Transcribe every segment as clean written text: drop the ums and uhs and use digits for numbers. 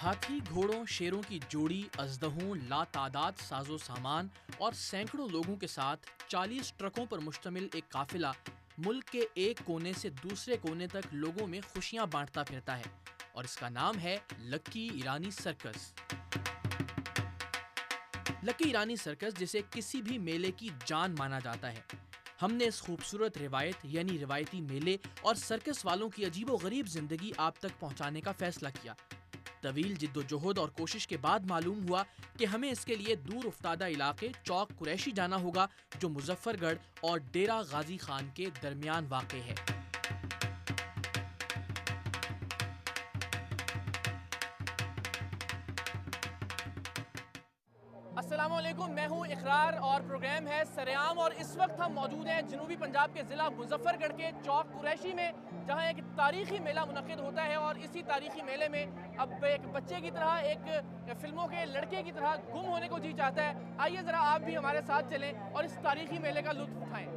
हाथी, घोड़ों, शेरों की जोड़ी, अजदहों, लातादाद साजो सामान और सैकड़ों लोगों के साथ 40 ट्रकों पर मुश्तमिल एक काफिला मुल्क के एक कोने से दूसरे कोने तक लोगों में खुशियां बांटता फिरता है और इसका नाम है लक्की ईरानी सर्कस। लक्की ईरानी सर्कस जिसे किसी भी मेले की जान माना जाता है। हमने इस खूबसूरत रिवायत यानी रिवायती मेले और सर्कस वालों की अजीबोगरीब जिंदगी आप तक पहुंचाने का फैसला किया। तवील जिद्दोजहद और कोशिश के बाद मालूम हुआ कि हमें इसके लिए दूर उफ्तादा इलाके चौक कुरैशी जाना होगा, जो मुजफ्फरगढ़ और डेरा गाजी खान के दरमियान वाक़ है। अस्सलामुअलैकुम, मैं हूं इकरार और प्रोग्राम है सरेआम और इस वक्त हम मौजूद हैं जनूबी पंजाब के ज़िला मुजफ्फरगढ़ के चौक कुरैशी में, जहां एक तारीखी मेला मुनक़िद होता है और इसी तारीखी मेले में अब एक बच्चे की तरह, एक फिल्मों के लड़के की तरह गुम होने को जी चाहता है। आइए ज़रा आप भी हमारे साथ चलें और इस तारीखी मेले का लुत्फ़ उठाएँ।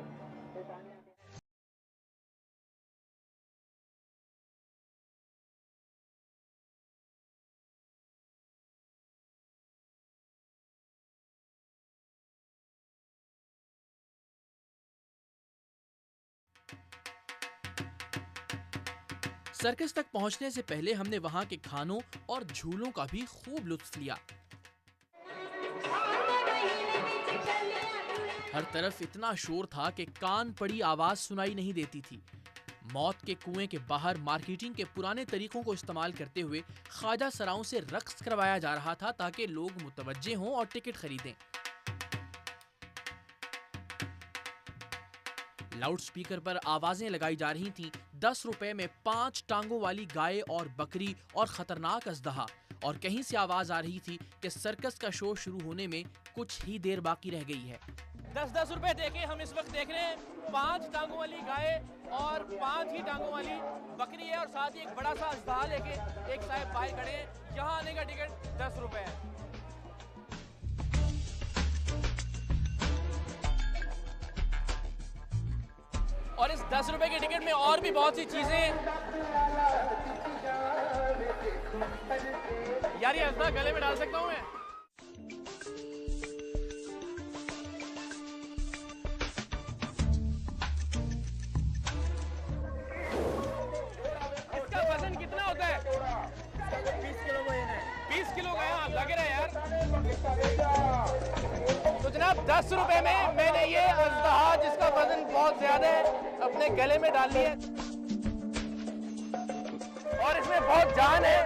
सर्कस तक पहुंचने से पहले हमने वहां के खानों और झूलों का भी खूब लुत्फ लिया। हर तरफ इतना शोर था कि कान पड़ी आवाज सुनाई नहीं देती थी। मौत के कुएं के बाहर मार्केटिंग के पुराने तरीकों को इस्तेमाल करते हुए ख्वाजा सराओं से रक्स करवाया जा रहा था ताकि लोग मुतवज्जे हों और टिकट खरीदें। लाउड स्पीकर पर आवाजें लगाई जा रही थीं। 10 रुपए में 5 टांगों वाली गाय और बकरी और खतरनाक अजदहा, और कहीं से आवाज आ रही थी कि सर्कस का शो शुरू होने में कुछ ही देर बाकी रह गई है। 10-10 रुपए देके हम इस वक्त देख रहे हैं 5 टांगों वाली गाय और 5 ही टांगों वाली बकरी है और साथ ही एक बड़ा सा अजदहा लेके एक साहब बाहर खड़े हैं। यहाँ आने का टिकट 10 रुपए है। और इस 10 रुपए के टिकट में और भी बहुत सी चीजें हैं। यार ये अजदा गले में डाल सकता हूँ मैं? इसका वजन कितना होता है? 20 किलो वजन है। 20 किलो का है, लग रहा है यार। तो जनाब 10 रुपए में मैंने ये अजदहा जिसका वजन बहुत ज्यादा है अपने गले में डाल लिया और इसमें बहुत जान है।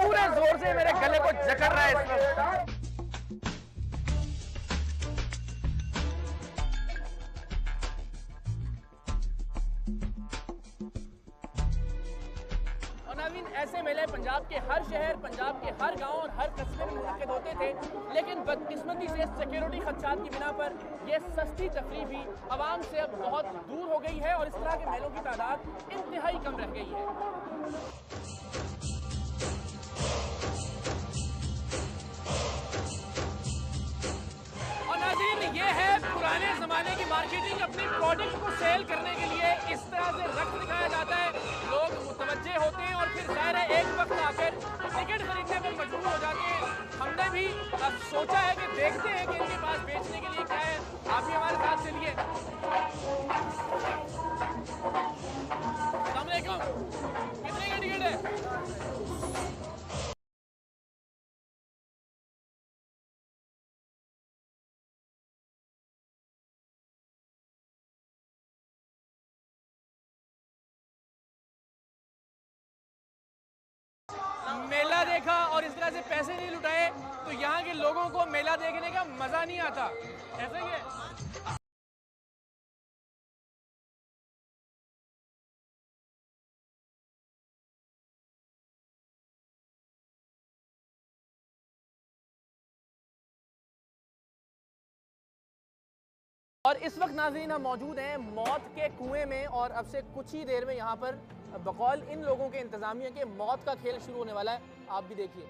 पूरे जोर से मेरे गले को जकड़ रहा है इस वक्त। ऐसे मेले पंजाब के हर शहर, पंजाब के हर गांव और हर कस्बे में मुनक़िद होते थे, लेकिन बदकिस्मती से सिक्योरिटी खदशात की बिना पर यह सस्ती तफरीह भी आवाम से अब बहुत दूर हो गई है और इस तरह के मेलों की तादाद इंतहाई कम रह गई है। और नाज़रीन, ये है पुराने जमाने की मार्केटिंग। अपने प्रोडक्ट को सेल करने के लिए इस तरह से रक्त दिखाया जाता है, लोग मुतवज्जे होते हैं और फिर ज़ाहिर है एक वक्त आकर टिकट खरीदने में मजबूर हो जाते हैं। हमने भी अब सोचा है कि देखते हैं कि इनके पास बेचने के लिए क्या है। आप भी हमारे साथ चलिए। अस्सलाम वालेकुम, कितने का टिकट है? मेला देखा और इस तरह से पैसे नहीं लुटाए तो यहाँ के लोगों को मेला देखने का मजा नहीं आता। ऐसा ही है। और इस वक्त नाज़रीन हम मौजूद हैं मौत के कुएं में और अब से कुछ ही देर में यहाँ पर बकौल इन लोगों के इंतजामिया के मौत का खेल शुरू होने वाला है। आप भी देखिए।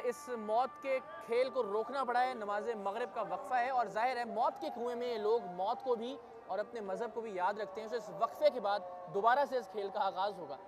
इस मौत के खेल को रोकना पड़ा है। नमाज मगरिब का वक्फा है और जाहिर है मौत के कुएं में ये लोग मौत को भी और अपने मज़हब को भी याद रखते हैं। तो इस वक्फे के बाद दोबारा से इस खेल का आगाज़ होगा।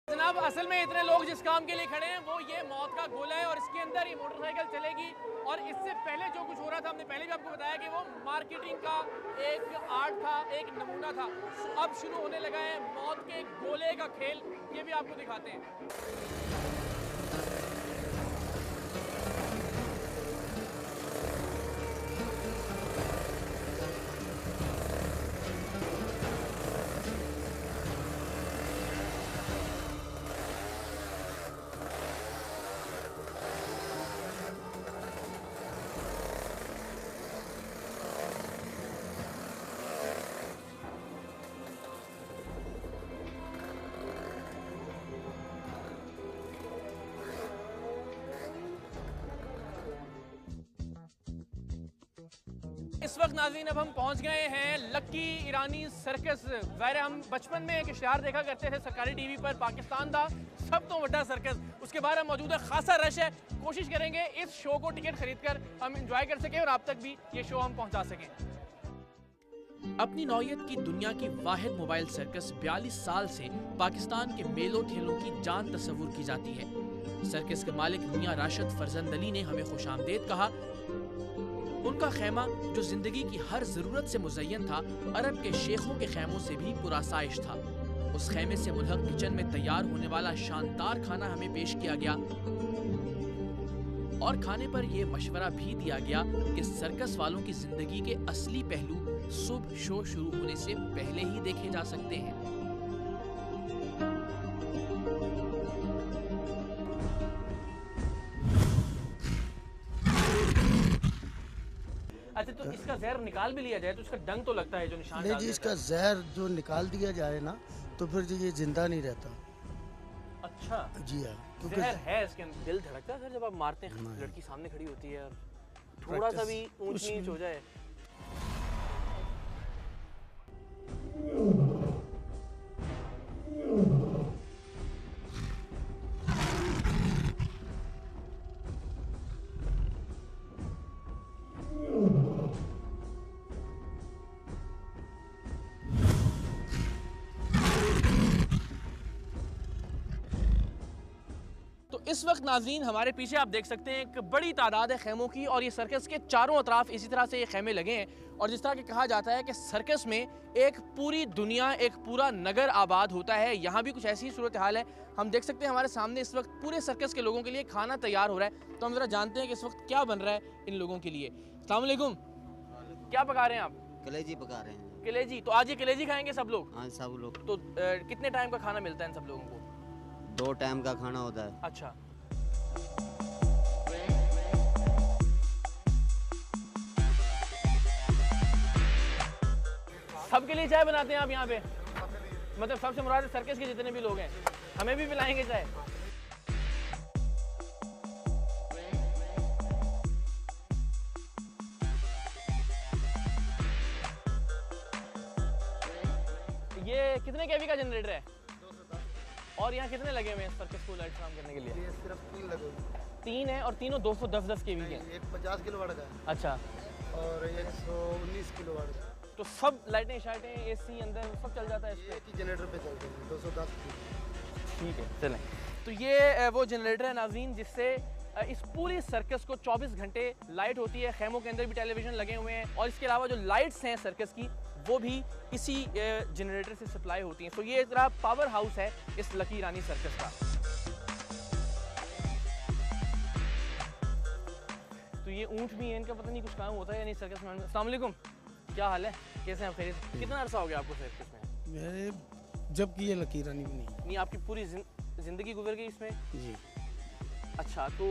जनाब, असल में इतने लोग जिस काम के लिए खड़े हैं वो ये मौत का गोला है और इसके अंदर ये मोटरसाइकिल चलेगी। और इससे पहले जो कुछ हो रहा था, हमने पहले भी आपको बताया कि वो मार्केटिंग का एक आर्ट था, एक नमूना था। अब शुरू होने लगा है मौत के गोले का खेल। ये भी आपको दिखाते हैं। इस वक्त नाज़रीन अब हम पहुंच गए हैं लक्की ईरानी सर्कस। ज़ाहिर हम बचपन में एक इश्तिहार देखा करते थे सरकारी टीवी पर, पाकिस्तान का सब तो बड़ा सर्कस। उसके बाद हम मौजूद है, खासा रश है। कोशिश करेंगे इस शो को टिकट खरीद कर हम इंजॉय कर सकें और आप तक भी ये शो हम पहुंचा सकें। अपनी नौयत की दुनिया की वाहिद मोबाइल सर्कस 42 साल से पाकिस्तान के मेलों ठेलों की जान तस्वुर की जाती है। सर्कस के मालिक मियां राशिद फरजंद अली ने हमें खुशामदीद कहा। उनका खेमा जो जिंदगी की हर जरूरत से मुज़य्यन था, अरब के शेखों के खेमों से भी पुरासाइश था। उस खेमे से मुल्हक किचन में तैयार होने वाला शानदार खाना हमें पेश किया गया और खाने पर यह मशवरा भी दिया गया कि सर्कस वालों की जिंदगी के असली पहलू सुबह शो शुरू होने से पहले ही देखे जा सकते हैं। अच्छा, तो इसका जहर निकाल भी लिया जाए तो इसका डंक तो लगता है जो निशान नहीं जी, इसका जहर जो निकाल दिया जाए ना तो फिर ये जिंदा नहीं रहता। अच्छा जी हाँ, क्योंकि जहर है इसके अंदर। दिल धड़कता है जब आप मारते हैं, लड़की सामने खड़ी होती है और थोड़ा सा भी ऊंच नीच हो जाए। तो इस वक्त नाजरीन हमारे पीछे आप देख सकते हैं एक बड़ी तादाद है खेमों की, और ये सर्कस के चारों अतराफ इसी तरह से ये खेमे लगे हैं। और जिस तरह कि कहा जाता है कि सर्कस में एक पूरी दुनिया, एक पूरा नगर आबाद होता है, यहाँ भी कुछ ऐसी ही सूरत हाल है। हम देख सकते हैं हमारे सामने इस वक्त पूरे सर्कस के लोगों के लिए खाना तैयार हो रहा है, तो हम ज़रा जानते हैं कि इस वक्त क्या बन रहा है इन लोगों के लिए। अस्सलाम वालेकुम, क्या पका रहे हैं आप? कलेजी पका रहे हैं। कलेजी, तो आज ये कलेजी खाएंगे सब लोग? हाँ सब लोग। तो कितने टाइम का खाना मिलता है इन सब लोगों को? 2 टाइम का खाना होता है। अच्छा, सबके लिए चाय बनाते हैं आप यहाँ पे? मतलब सबसे मुराद सर्कस के जितने भी लोग हैं, हमें भी पिलाएंगे चाय? ये कितने केवी का जनरेटर है? 210। और यहाँ कितने लगे हुए हैं सर्कस को लाइट काम करने के लिए? ये सिर्फ 3 लगे। 3 है और तीनों 210 केवी के हैं। एक 50 किलो वाट का है अच्छा, और 119 किलो वाट का। तो सब लाइटें शाइटें एसी अंदर सब चल जाता है इस ये पे? एक ही जनरेटर पे चलते हैं 210 की। ठीक है, चलें। तो ये वो जनरेटर है नाज़रीन, जिससे इस पूरी सर्कस को 24 घंटे लाइट होती है। खेमों के अंदर भी टेलीविज़न लगे हुए हैं, और इसके अलावा जो लाइट्स हैं सर्कस की वो भी इसी जनरेटर से सप्लाई होती हैं। तो ये एक तरह पावर हाउस है इस लकी रानी सर्कस का। तो ये ऊँट भी है, इनका पता नहीं कुछ काम होता है या नहीं सर्कस में। अस्सलाम वालेकुम, क्या हाल है, कैसे हैं आप? खैरियत? कितना अरसा हो गया आपको सर्कस में? मेरे जब की ये लकी रानी भी नहीं, आपकी पूरी जिंदगी गुजर गई इसमें? जी। अच्छा, तो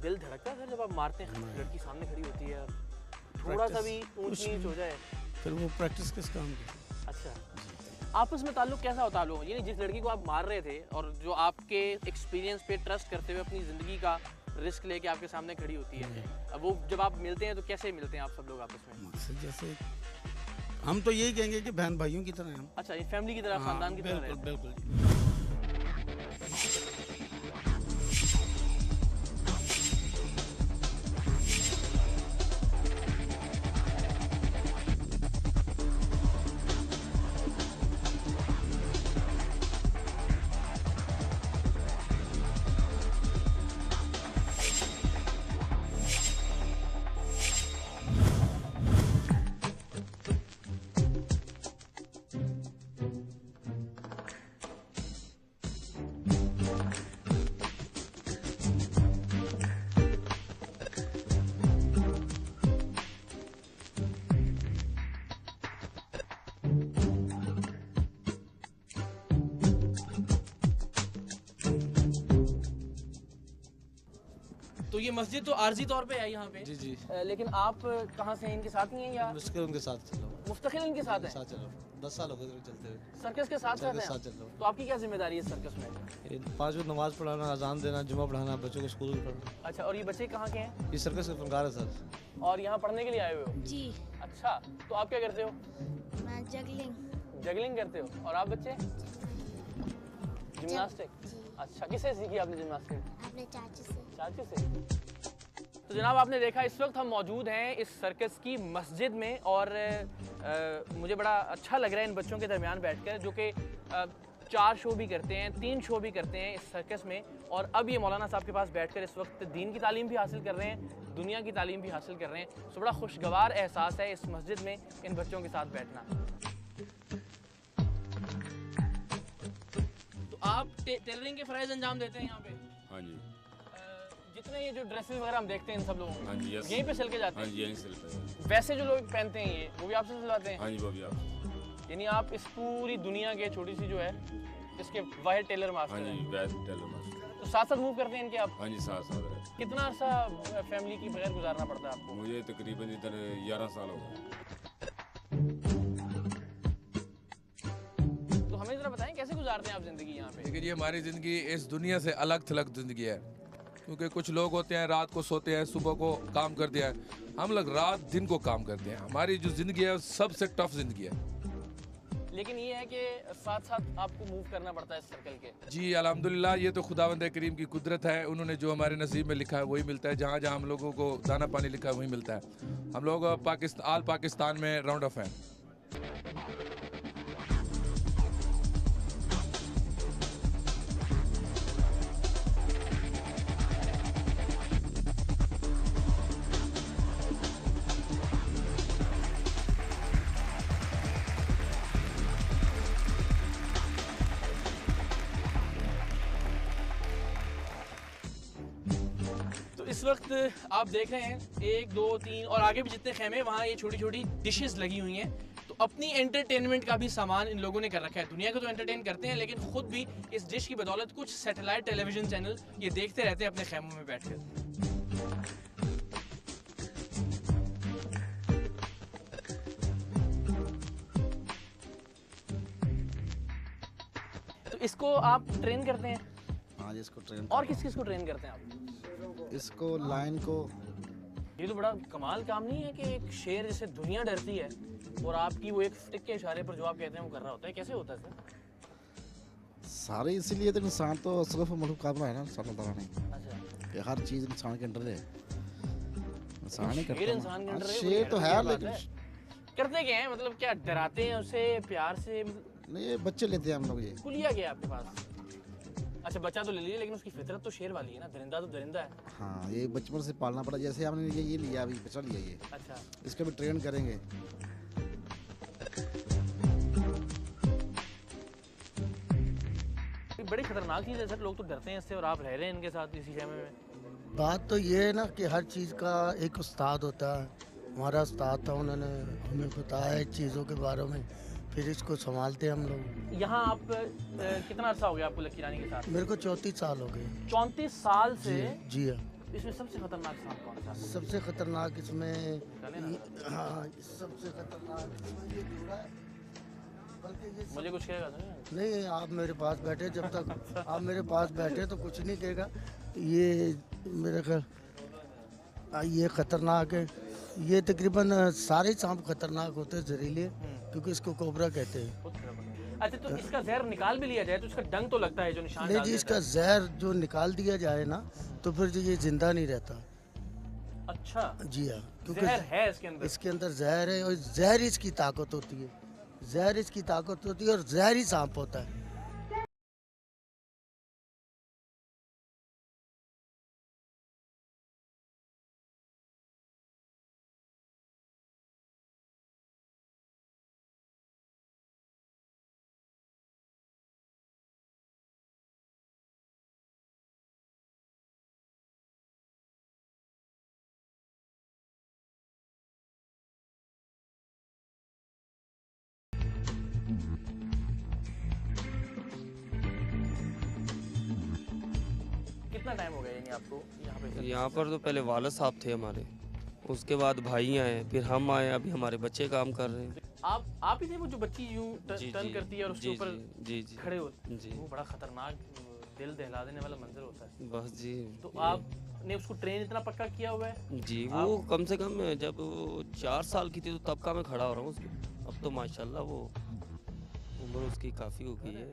दिल धड़कता है जब आप मारते हैं, लड़की सामने खड़ी होती है, थोड़ा सा भी ऊंच नीच हो जाए? फिर वो प्रैक्टिस किस काम की? अच्छा, आपस में ताल्लुक कैसा होता है लोगों? यानी जिस लड़की को आप मार रहे थे और जो आपके एक्सपीरियंस पे ट्रस्ट करते हुए अपनी ज़िंदगी का रिस्क लेके आपके सामने खड़ी होती है, अब वो जब आप मिलते हैं तो कैसे मिलते हैं आप सब लोग आपस में? जैसे हम तो यही कहेंगे कि बहन भाइयों की तरह हैं हम। अच्छा, ये फैमिली की तरह, खानदान की तरह रहते हैं। बिल्कुल। तो ये मस्जिद तो आर्जी तौर पे है यहाँ पे? जी जी। लेकिन आप कहाँ से हैं? इनके साथ नहीं हैं या मुश्किल उनके साथ चलो, मुस्तकिल इनके साथ हैं? साथ चलो। 10 साल हो गए चलते हुए। सर्कस के साथ सर्कस रहते साथ हैं? चल रहा हूँ। तो आपकी क्या जिम्मेदारी है सर्कस में? 5 वक्त नमाज पढ़ाना, अजान देना, जुमा पढ़ाना, बच्चों को स्कूल पढ़ाना। अच्छा, और ये बच्चे कहाँ के हैं? ये सर्कस के फनकार है सर। और यहाँ पढ़ने के लिए आए हुए हो? जी। अच्छा, तो आप क्या करते हो? मैं जगलिंग। जगलिंग करते हो। और आप बच्चे? जिम्नास्टिक। अच्छा, किससे सीखी आपने जिम्नास्टिक? अपने चाची से। चाची से। तो जनाब आपने देखा, इस वक्त हम मौजूद हैं इस सर्कस की मस्जिद में, और मुझे बड़ा अच्छा लग रहा है इन बच्चों के दरमियान बैठकर, जो कि 4 शो भी करते हैं, 3 शो भी करते हैं इस सर्कस में। और अब ये मौलाना साहब के पास बैठकर इस वक्त दीन की तालीम भी हासिल कर रहे हैं, दुनिया की तालीम भी हासिल कर रहे हैं। तो बड़ा खुशगवार एहसास है इस मस्जिद में इन बच्चों के साथ बैठना। तो आप टेलरिंग के फ़राइज़ अंजाम देते हैं यहाँ पे? हाँ जी। जितने ये जो ड्रेसेस वगैरह हम देखते हैं इन सब लोगों को, हाँ जी, यस। यहीं पे सिल के जाते हाँ हैं? जी, यहीं सिलते हैं। वैसे जो लोग पहनते हैं ये, वो भी आपसे सिलवाते हैं? हाँ जी, वो भी आप। यानी आप इस पूरी दुनिया के छोटी सी जो है इसके वाहिद टेलर हाँ मास्टर जी, हैं? वैसे टेलर मास्टर। तो साथ साथ मूव करते हैं इनके आप? हाँ जी, साथ साथ है। कितना अर्सा फैमिली की बगैर गुजारना पड़ता है आपको? मुझे तकरीबन इधर 11 साल हो गए। तो हमें जरा बताएं कैसे गुजारते हैं आप जिंदगी यहाँ पे? लेकिन ये हमारी ज़िंदगी इस दुनिया से अलग थलग ज़िंदगी है, क्योंकि कुछ लोग होते हैं रात को सोते हैं, सुबह को काम करते हैं, हम लोग रात दिन को काम करते हैं। हमारी जो ज़िंदगी है सबसे टफ ज़िंदगी है। लेकिन ये है कि साथ साथ आपको मूव करना पड़ता है इस सर्कल के। जी अल्हम्दुलिल्लाह, ये तो खुदावंद करीम की कुदरत है, उन्होंने जो हमारे नसीब में लिखा है वही मिलता है। जहाँ जहाँ हम लोगों को दाना पानी लिखा है वही मिलता है। हम लोग पाकिस्तान में राउंड ऑफ हैं। इस वक्त आप देख रहे हैं 1 2 3 और आगे भी जितने खेमे वहाँ ये छोटी छोटी डिशेस लगी हुई हैं। तो अपनी एंटरटेनमेंट का भी सामान इन लोगों ने कर रखा है। दुनिया को तो एंटरटेन करते हैं लेकिन खुद भी इस डिश की बदौलत कुछ सैटेलाइट टेलीविजन चैनल ये देखते रहते हैं अपने खेमों में बैठकर। तो इसको आप ट्रेन करते हैं? हाँ, इसको ट्रेन और किस किस को ट्रेन करते हैं आप? इसको लाइन को। ये तो बड़ा कमाल काम नहीं है कि एक शेर जिससे दुनिया डरती है और आपकी वो एक स्टिक के इशारे पर जो आप कहते हैं वो कर रहा होता है। कैसे होता है सर? सारे इसीलिए तो इंसान तो सिर्फ मुकाबला है ना इंसान का नहीं। अच्छा, कि हर चीज़ इंसान के अंडर है, इंसान ही शेर करता इंसान के अंदर है, शेर तो वो है बात लेकिन करते क्या है? मतलब क्या डराते हैं उसे प्यार से? नहीं, ये बच्चे लेते हैं हम लोग। ये कुलिया गया आपके पास? अच्छा, बच्चा तो ले लीजिए लेकिन उसकी फितरत तो शेर वाली है ना, दरिंदा तो दरिंदा है। हाँ, ये बचपन से पालना पड़ा। जैसे हमने ये लिया, अभी बच्चा लिया ये, अच्छा, इसको भी ट्रेन करेंगे। ये बड़ी खतरनाक चीज़ है सर, लोग तो डरते हैं इससे और आप रह रहे हैं इनके साथ इसी खेमे में। बात तो ये है ना कि हर चीज़ का एक उस्ताद होता है। हमारा उस्ताद था, उन्होंने हमें बताया चीज़ों के बारे में, फिर इसको संभालते हैं हम लोग। यहाँ आप कितना अर्सा हो गया आपको लकी रानी के साथ? मेरे को 34 साल हो गए। 34 साल से? जी हाँ। इसमें सबसे खतरनाक सांप कौन सा है? सबसे खतरनाक इसमें, चले ना। हाँ, सबसे खतरनाक इसमें ये घोड़ा है। बल्कि ये मुझे कुछ कहेगा तो नहीं? नहीं, आप मेरे पास बैठे, जब तक आप मेरे पास बैठे तो कुछ नहीं कहेगा। ये मेरे ख्याल ये खतरनाक है। ये तकरीबन सारे सांप खतरनाक होते हैं, जहरीले, क्योंकि इसको कोबरा कहते हैं। अच्छा, तो इसका जहर निकाल भी लिया जाए तो इसका डंक तो लगता है जो निशान नहीं डाल जी, देता इसका है। जहर जो निकाल दिया जाए ना तो फिर ये जिंदा नहीं रहता। अच्छा, जी हाँ, जहर है इसके अंदर? इसके अंदर जहर है और जहर ही इसकी ताकत होती है। जहर इसकी ताकत होती है और जहर ही सांप होता है। कितना टाइम हो गया यानी आपको यहाँ पे? यहाँ पर तो पहले वालिद साहब थे हमारे, उसके बाद भाई आए, फिर हम आए, अभी हमारे बच्चे काम कर रहे हैं। आप ही थे वो जो बच्ची यूं टर्न करती है और उसके जी ऊपर जी जी खड़े होते? जी। वो बड़ा खतरनाक, दिल दहला देने वाला मंजर होता है। बस जी। तो आपने उसको ट्रेन इतना पक्का किया हुआ है? जी, वो कम से कम जब वो 4 साल की थी तो तब का मैं खड़ा हो रहा हूँ उसके। अब तो माशाल्लाह वो उम्र उसकी काफ़ी हो गई है।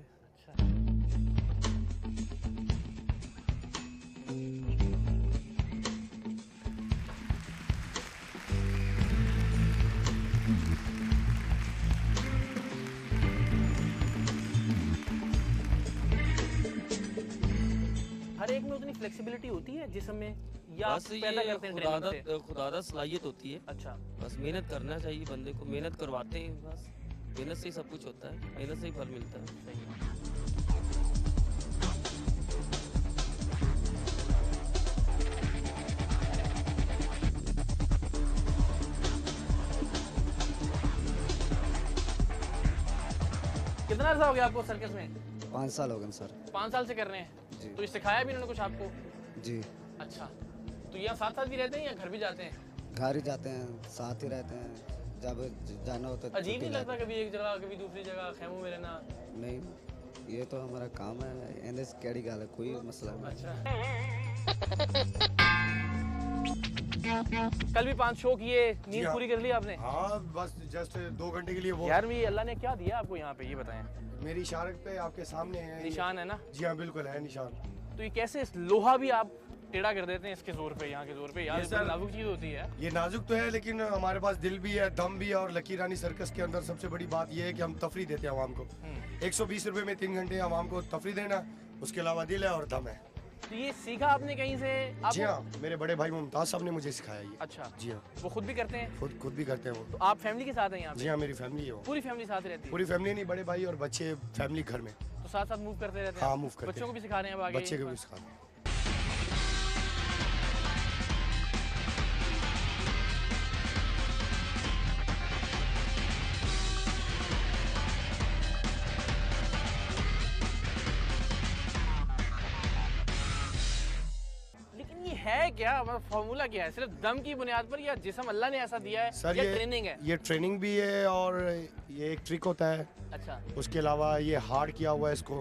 हर एक में उतनी फ्लेक्सिबिलिटी होती है जिस्म में, या आप बस पैदा ये करते हैं ट्रेनिंग से? खुदादा सलाहियत होती है। अच्छा, बस मेहनत करना चाहिए बंदे को, मेहनत करवाते हैं बस। मेहनत से ही सब कुछ होता है, मेहनत से ही फल मिलता है। सही है। कितना अर्सा हो गया आपको सर्कस में? 5 साल हो गए सर। 5 साल से कर रहे हैं? जी। तो ये सिखाया भी इन्होंने कुछ आपको? जी, अच्छा, तो यहाँ साथ साथ भी रहते हैं या घर भी जाते हैं? घर ही जाते हैं, साथ ही रहते हैं। जब जाना होता है अजीब नहीं लगता कभी एक जगह कभी दूसरी जगह खेमों में रहना? नहीं, ये तो हमारा काम है। एंड केड़ी गल है, कोई मसला नहीं। अच्छा, कल भी 5 शो किए, नींद पूरी कर ली आपने? हाँ, बस जस्ट 2 घंटे के लिए वो। यार ये अल्लाह ने क्या दिया आपको यहाँ पे, ये बताएं। मेरी इशारत पे आपके सामने है निशान है ना? जी हाँ, बिल्कुल है निशान। तो ये कैसे लोहा भी आप टेढ़ा कर देते हैं इसके जोर पे, यहाँ के जोर पे? यार ये ये बड़ी सर- नाजुक चीज होती है। ये नाजुक तो है लेकिन हमारे पास दिल भी है, दम भी है। और लकी रानी सर्कस के अंदर सबसे बड़ी बात ये है कि हम तफरी देते हैं आवाम को। 120 रुपए में 3 घंटे आवाम को तफरी देना, उसके अलावा दिल है और दम है। तो ये सीखा आपने कहीं से? जी हाँ, मेरे बड़े भाई मुमताज साहब ने मुझे सिखाया ये। अच्छा, जी हाँ, वो खुद भी करते हैं? खुद भी करते हैं वो। तो आप फैमिली के साथ हैं यहाँ जी पे? हाँ, मेरी फैमिली है वो। पूरी फैमिली साथ रहती है? पूरी फैमिली नहीं, बड़े भाई और बच्चे फैमिली घर में। तो साथ साथ मूव करते रहते हैं? हाँ, मूव करते बच्चों को हैं। भी सिखा रहे हैं अब आगे? बच्चे को भी सिखाते हैं। है क्या, मतलब फॉर्मूला क्या है? सिर्फ दम की बुनियाद पर या जिस्म अल्लाह ने ऐसा दिया है सर या ये ट्रेनिंग है? ये ट्रेनिंग भी है और ये एक ट्रिक होता है। अच्छा, उसके अलावा ये हार्ड किया हुआ है, इसको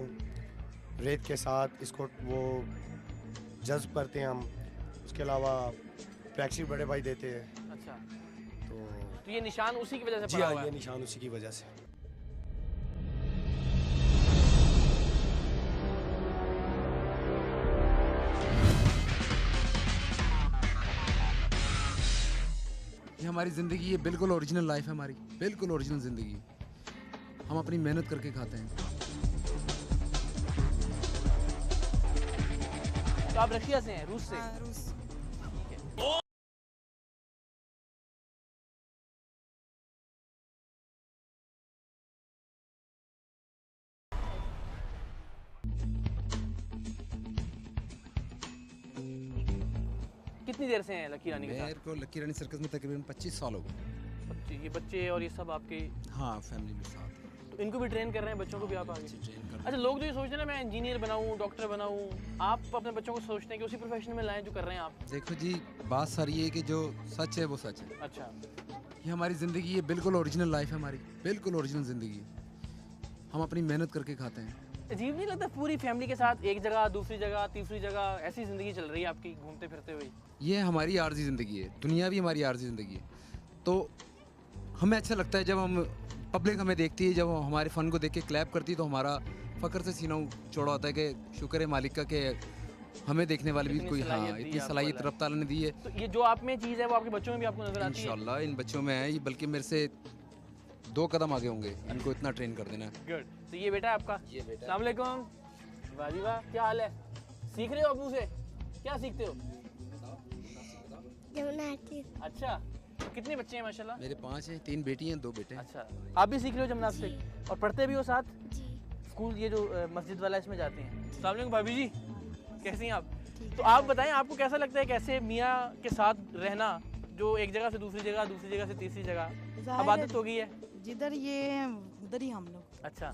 रेत के साथ इसको वो जज्ब करते हैं हम। उसके अलावा प्रैक्टिस बड़े भाई देते हैं। अच्छा, तो तो ये निशान उसी की वजह से जी पड़ा हाँ, हुआ ये है। निशान उसी की वजह से। ये हमारी ज़िंदगी है, बिल्कुल ओरिजिनल लाइफ है हमारी, बिल्कुल ओरिजिनल ज़िंदगी। हम अपनी मेहनत करके खाते हैं। तो आप रशिया से हैं, रूस से? रूस। कितनी देर से हैं लकी रानी के मेरे को लकी रानी सर्कस में तकरीबन 25 साल हो गए। साथ? ये बच्चे और ये सब आपके, हाँ, फैमिली में साथ। तो इनको भी ट्रेन कर रहे हैं, बच्चों को भी आप आगे? ट्रेन कर अच्छा, लोग तो ये सोचते हैं ना मैं इंजीनियर बनाऊं, डॉक्टर बनाऊं, आप अपने बच्चों को सोचते हैं कि उसी प्रोफेशन में लाएं जो कर रहे हैं आप? देखो जी, बात सारी है कि जो सच है वो सच है। अच्छा, ये हमारी ज़िंदगी है, बिल्कुल ओरिजिनल लाइफ है हमारी, बिल्कुल ओरिजिनल ज़िंदगी। हम अपनी मेहनत करके खाते हैं। अजीब नहीं लगता पूरी फैमिली के साथ एक जगह, दूसरी जगह, तीसरी जगह, ऐसी ज़िंदगी चल रही है आपकी घूमते फिरते हुए? ये हमारी आर्जी ज़िंदगी है, दुनिया भी हमारी आर्जी ज़िंदगी है। तो हमें अच्छा लगता है जब हम पब्लिक हमें देखती है, जब हमारे फ़न को देख के क्लैप करती है, तो हमारा फ़ख्र से सीना चौड़ा होता है कि शुक्र है मालिक का कि हमें देखने वाले भी इतनी कोई, हाँ, सलाहियत दी इतनी आपको सलाहियत अल्लाह रब ताला ने दी है। तो ये जो आप में चीज़ है वो आपके बच्चों में भी आपको नजर आती है? इंशाल्लाह इन बच्चों में है, ये बल्कि मेरे से 2 कदम आगे होंगे, इनको इतना ट्रेन कर देना है। गुड। तो ये बेटा है आपका? ये बेटा। अस्सलाम वालेकुम। वाह जी वाह, क्या हाल है? सीख रहे हो अबू से? क्या सीखते हो? जिम्नास्टिक। अच्छा, तो कितने बच्चे हैं माशाल्लाह? मेरे 5 हैं, 3 बेटी हैं, 2 बेटे हैं। अच्छा, आप भी सीख रहे हो जिम्नास्टिक और पढ़ते भी हो साथ? जी। स्कूल ये जो मस्जिद वाला इसमें जाते हैं? अस्सलाम वालेकुम भाभी जी, कैसी हैं आप? तो आप बताएं, आपको कैसा लगता है कैसे मियाँ के साथ रहना, जो एक जगह से दूसरी जगह, दूसरी जगह से तीसरी जगह, अब आदत हो गई है? जिधर ये उधर ही हम लोग। अच्छा,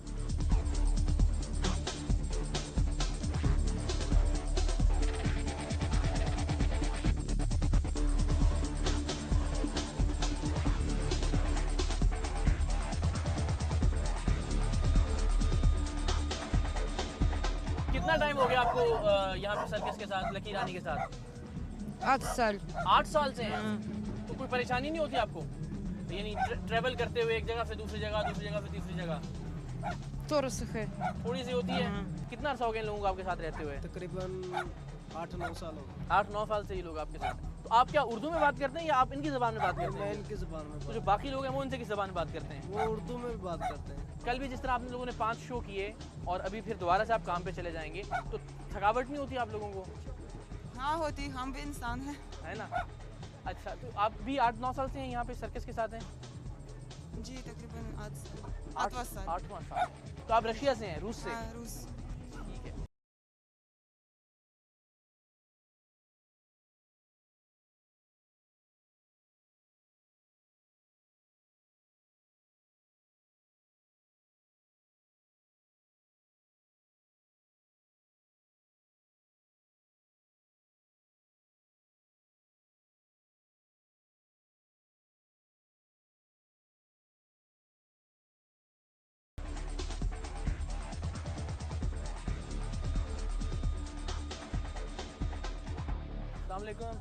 कितना टाइम हो गया आपको यहाँ पे सर्कस के साथ, लकी रानी के साथ? 8 साल। 8 साल से हैं? तो कोई परेशानी नहीं होती आपको, यानी ट्रैवल करते हुए एक जगह से दूसरी जगह, दूसरी जगह से तीसरी जगह? थोड़ा सा है। थोड़ी सी होती है। कितना अर्सा हो गया इन लोगों को आपके साथ रहते हुए? तकरीबन 8-9 साल हो गए। 8-9 साल से ये लोग आपके साथ। तो आप क्या उर्दू में बात करते हैं या आप इनकी ज़बान में बात करते मैं हैं? इनकी ज़बान में तो जो बाकी लोग हैं वो इनसे किस ज़बान में बात करते हैं? वो उर्दू में भी बात करते हैं। कल भी जिस तरह आपने लोगों ने 5 शो किए और अभी फिर दोबारा से आप काम पे चले जाएंगे, तो थकावट नहीं होती आप लोगों को? हाँ होती, हम भी इंसान हैं। है ना? अच्छा, तो आप भी 8-9 साल से हैं यहाँ पे सर्कस के साथ हैं? जी तकरीबन 8 साल। 8वां साल। तो आप रशिया से हैं, रूस से? हाँ, रूस। ठीक है। अस्सलाम वालेकुम।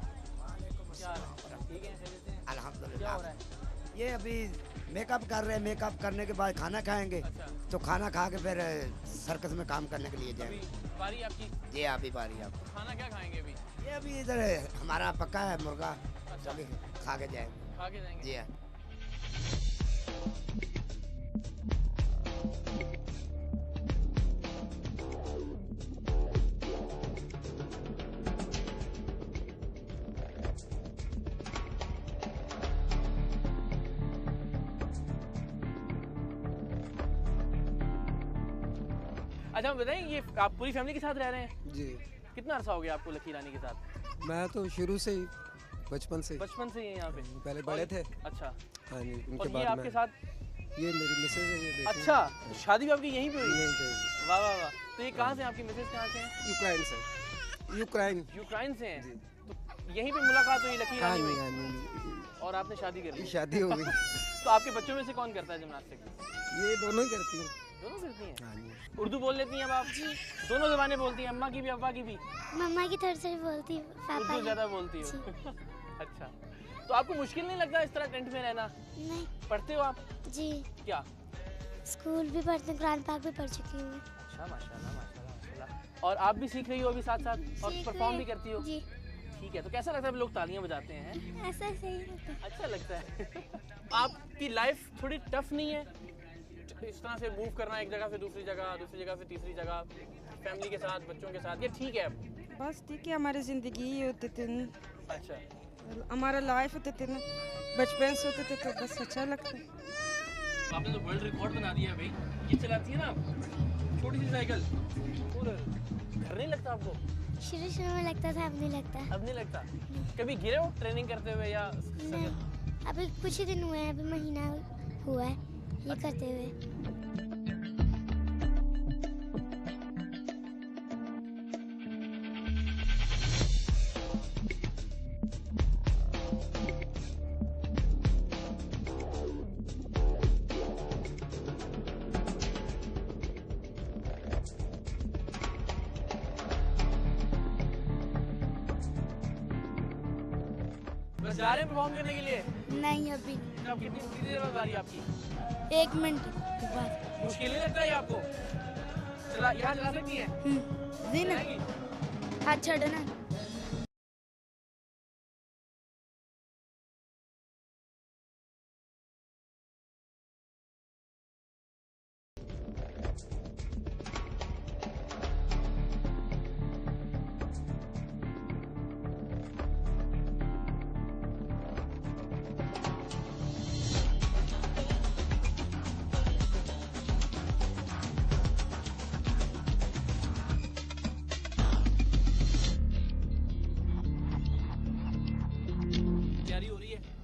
क्या हाल है? ठीक है, खैरियत से हैं? क्या अल्हम्दुलिल्लाह। हो रहा है? ये अभी मेकअप कर रहे हैं, मेकअप करने के बाद खाना खाएंगे। अच्छा, तो खाना खा के फिर सर्कस में काम करने के लिए अभी जाएंगे। बारी है आपकी? जी अभी बारी है आपको। खाना क्या खाएंगे अभी? ये अभी इधर हमारा पक्का है मुर्गा, अच्छा, अभी खा के जाएंगे। खा के जाएंगे? जी हाँ। अच्छा, हम बताएं, ये आप पूरी फैमिली के साथ रह रहे हैं? जी, कितना अर्सा हो गया आपको लकी रानी के साथ? मैं तो शुरू से ही बचपन से बचपन से ही हैं यहाँ पे? पहले बड़े थे। अच्छा, हाँ जी, और उनके ये बाद आपके मैं। साथ? ये मेरी मिसेज है, ये बेटी। अच्छा, तो शादी भी आपकी यहीं पे हुई? यहीं पे। वाह वाह वाह। तो ये कहाँ से हैं, आपकी मिसेज कहाँ से हैं? यूक्रेन से। यूक्रेन। यूक्रेन से हैं? जी। तो यहीं पे मुलाकात हुई लकी हाँ रानी जी में हाँ जी और आपने शादी कर ली? शादी हो गई। तो आपके बच्चों में से कौन करता है जिमनास्टिक? ये दोनों ही करती हैं। दोनों करती हैं? हाँ जी। उर्दू बोल लेती हैं अब आप? जी। दोनों ज़बानें बोलती हैं, अम्मा की भी अब्बा की भी? मम्मा की थोड़ी सी बोलती हूँ, पापा उर्दू की। ज़्यादा बोलती हो? अच्छा, तो आपको मुश्किल नहीं लगता इस तरह टेंट में रहना? नहीं। पढ़ते हो आप? जी। क्या? स्कूल भी पढ़ती हूँ, कुरान पाक भी पढ़ चुकी हूँ। अच्छा, माशाल्लाह माशाल्लाह माशाल्लाह। और आप भी सीख रही हो अभी साथ साथ और सीख परफॉर्म रही भी करती हो? जी। ठीक है, तो कैसा लगता है लोग तालियां बजाते हैं? ऐसा सही लगता है। अच्छा लगता है। आपकी लाइफ थोड़ी टफ नहीं है इस तरह से मूव करना एक जगह से दूसरी जगह से तीसरी जगह, फैमिली के साथ, बच्चों के साथ, ये ठीक है? बस ठीक है, हमारी ज़िंदगी ही होती थी, अच्छा, हमारा लाइफ होते थे ना, बचपन से होते थे तो बस अच्छा लगता है। आपने तो वर्ल्ड रिकॉर्ड बना दिया भाई। ये चलाती है ना आप, छोटी सी साइकिल, घर नहीं लगता आपको? शुरू में लगता था, अब नहीं लगता। अब नहीं लगता? कभी गिरे हो ट्रेनिंग करते हुए या? नहीं, अभी कुछ ही दिन हुए हैं, अभी महीना हुआ है ये करते हुए। बस जा रहे हैं परफॉर्म करने के लिए? नहीं अभी। अब कितनी देर बाद आ रही है आपकी? 1 मिनट के बाद। मुश्किल नहीं लगता है आपको? यहाँ चला सकती हैं? जी ना, हाथ छोड़ना।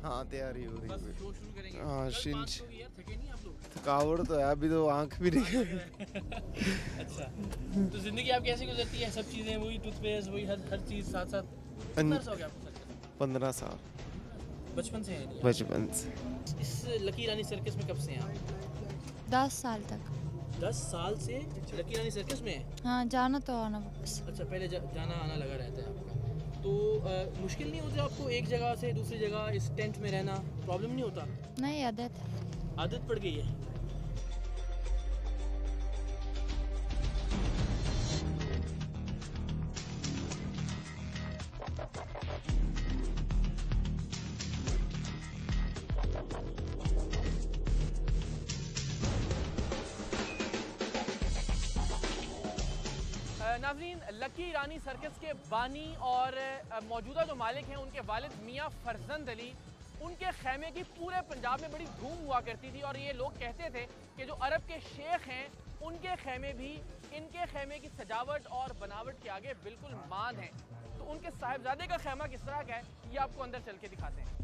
हाँ तैयारी हो रही है। शो शुरू करेंगे? हाँ कल शिन बात होगी यार, थके नहीं आप लोग? थकावट तो है, अभी तो आँख भी नहीं। अच्छा, तो जिंदगी आप कैसे गुजरती है? सब चीजें वही, टूथपेस्ट वही, हर चीज साथ साथ? कितना अर्सा हो गया आपको सर्कस? 15 साल बचपन से है? बचपन से। इस लकी रानी सर्कस में कब से हैं आप? 10 साल तक। 10 साल से लकी रानी सर्कस में है? हाँ, जाना तो आना वापस। अच्छा, पहले जाना आना लगा रहता है आपका। तो मुश्किल नहीं होती आपको एक जगह से दूसरी जगह इस टेंट में रहना? प्रॉब्लम नहीं होता? नहीं, आदत पड़ गई है। नाज़रीन, लकी रानी सर्कस के बानी और मौजूदा जो मालिक हैं उनके वालिद मियाँ फरजंद अली, उनके खैमे की पूरे पंजाब में बड़ी धूम हुआ करती थी और ये लोग कहते थे कि जो अरब के शेख हैं उनके खैमे भी इनके खैमे की सजावट और बनावट के आगे बिल्कुल मान हैं। तो उनके साहिबजादे का खैमा किस तरह का है ये आपको अंदर चल के दिखाते हैं।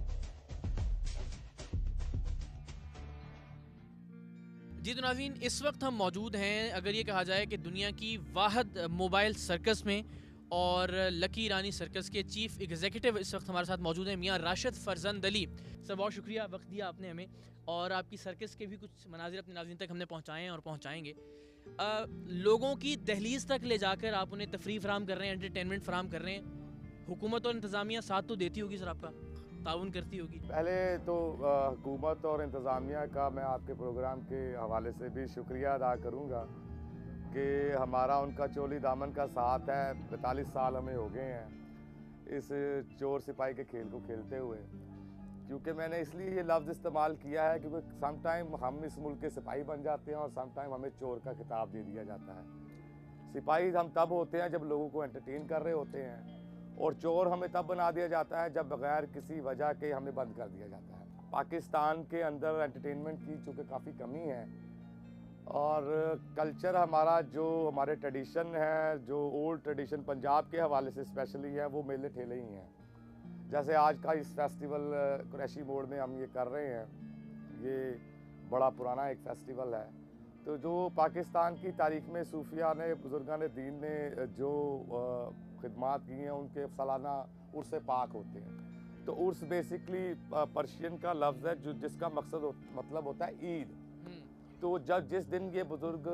जी तो नाज़रीन, इस वक्त हम मौजूद हैं, अगर ये कहा जाए कि दुनिया की वाहिद मोबाइल सर्कस में, और लकी रानी सर्कस के चीफ एग्जीक्यूटिव इस वक्त हमारे साथ मौजूद हैं मियाँ राशिद फरजंद अली। सर बहुत शुक्रिया, वक्त दिया आपने हमें, और आपकी सर्कस के भी कुछ मनाजिर अपने नाज़रीन तक हमने पहुँचाए हैं और पहुँचाएँगे। लोगों की दहलीज तक ले जाकर आप उन्हें तफरीह फराम कर रहे हैं, एंटरटेनमेंट फराम कर रहे हैं। हुकूमत और इंतज़ामिया साथ तो देती होगी सर, आपका ताउन करती होगी? पहले तो हुकूमत और इंतज़ामिया का मैं आपके प्रोग्राम के हवाले से भी शुक्रिया अदा करूँगा कि हमारा उनका चोली दामन का साथ है। 45 साल हमें हो गए हैं इस चोर सिपाही के खेल को खेलते हुए, क्योंकि मैंने इसलिए ये लफ्ज़ इस्तेमाल किया है क्योंकि सम टाइम हम इस मुल्क के सिपाही बन जाते हैं और सम टाइम हमें चोर का खिताब दे दिया जाता है। सिपाही हम तब होते हैं जब लोगों को एंटरटेन कर रहे होते हैं, और चोर हमें तब बना दिया जाता है जब बगैर किसी वजह के हमें बंद कर दिया जाता है। पाकिस्तान के अंदर एंटरटेनमेंट की चूँकि काफ़ी कमी है, और कल्चर हमारा जो हमारे ट्रेडिशन है, जो ओल्ड ट्रेडिशन पंजाब के हवाले से स्पेशली है, वो मेले ठेले ही हैं। जैसे आज का इस फेस्टिवल कुरैशी मोड़ में हम ये कर रहे हैं, ये बड़ा पुराना एक फेस्टिवल है। तो जो पाकिस्तान की तारीख में सूफिया ने, बुजुर्गान दीन ने जो खिदमात की हैं, उनके सालाना उर्स पाक होते हैं। तो उर्स बेसिकली पर्शियन का लफ्ज़ है जो जिसका मतलब होता है ईद। तो जब जिस दिन ये बुज़ुर्ग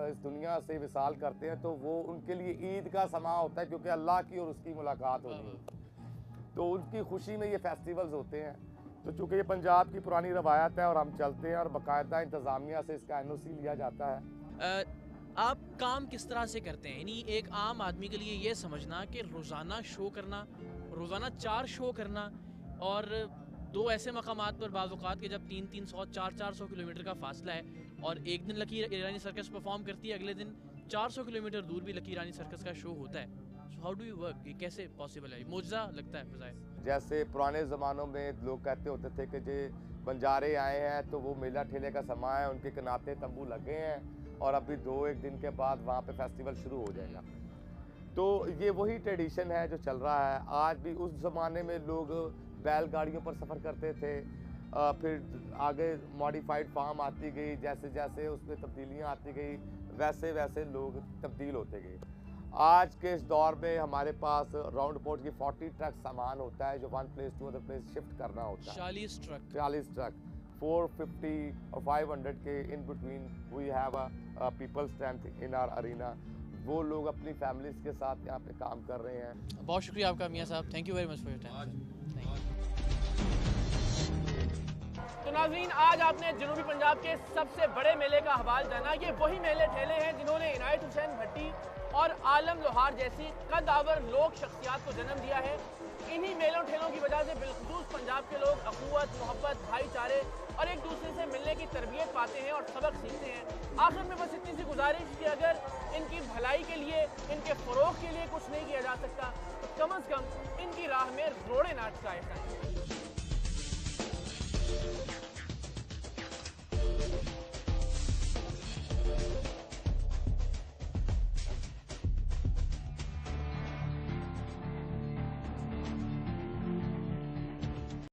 इस दुनिया से विसाल करते हैं तो वो उनके लिए ईद का समा होता है, क्योंकि अल्लाह की और उसकी मुलाकात होनी है। तो उनकी खुशी में ये फेस्टिवल्स होते हैं। तो चूँकि ये पंजाब की पुरानी रवायत है और हम चलते हैं और बाकायदा इंतज़ामिया से इसका NOC लिया जाता है। आप काम किस तरह से करते हैं? यानी एक आम आदमी के लिए ये समझना कि रोज़ाना शो करना, रोज़ाना 4 शो करना और 2 ऐसे मकामात पर बाज़ औक़ात के जब 300, 400 किलोमीटर का फासला है और एक दिन लकी ईरानी सर्कस परफॉर्म करती है, अगले दिन 400 किलोमीटर दूर भी लकी ईरानी सर्कस का शो होता है। So how do you work? ये कैसे पॉसिबल है? मुझे लगता है बजाय जैसे पुराने ज़मानों में लोग कहते होते थे कि जे बंजारे आए हैं तो वो मेला ठेले का समा है, उनके कनाते तंबू लगे हैं और अभी 2-1 दिन के बाद वहाँ पे फेस्टिवल शुरू हो जाएगा। तो ये वही ट्रेडिशन है जो चल रहा है आज भी। उस ज़माने में लोग बैलगाड़ियों पर सफ़र करते थे, फिर आगे मॉडिफाइड फार्म आती गई, जैसे जैसे उसमें तब्दीलियाँ आती गई वैसे वैसे लोग तब्दील होते गए। आज के इस दौर में हमारे पास राउंड अबाउट की 40 ट्रक सामान होता है जो one place to other place shift करना होता है। 40 ट्रक 450 और 500 के in between we have a people strength in our arena. वो लोग अपनी फैमिलीज के साथ यहाँ पे काम कर रहे हैं। बहुत शुक्रिया आपका मियाँ साहब, thank you very much for your time. तो नाज़रीन, आज आपने जनूबी पंजाब के सबसे बड़े मेले का हवाल जाना। ये वही मेले ठेले हैं जिन्होंने इनायत हुसैन भट्टी और आलम लोहार जैसी कदावर लोक शख्सियात को जन्म दिया है। इन्हीं मेलों ठेलों की वजह से बिलखुसूस पंजाब के लोग अखुवत, मोहब्बत, भाईचारे और एक दूसरे से मिलने की तरबियत पाते हैं और सबक सीखते हैं। आखिर में बस इतनी सी गुजारिश कि अगर इनकी भलाई के लिए, इनके फ़रोग़ के लिए कुछ नहीं किया जा सकता तो कम से कम इनकी राह में रोड़े नाच का एहसान।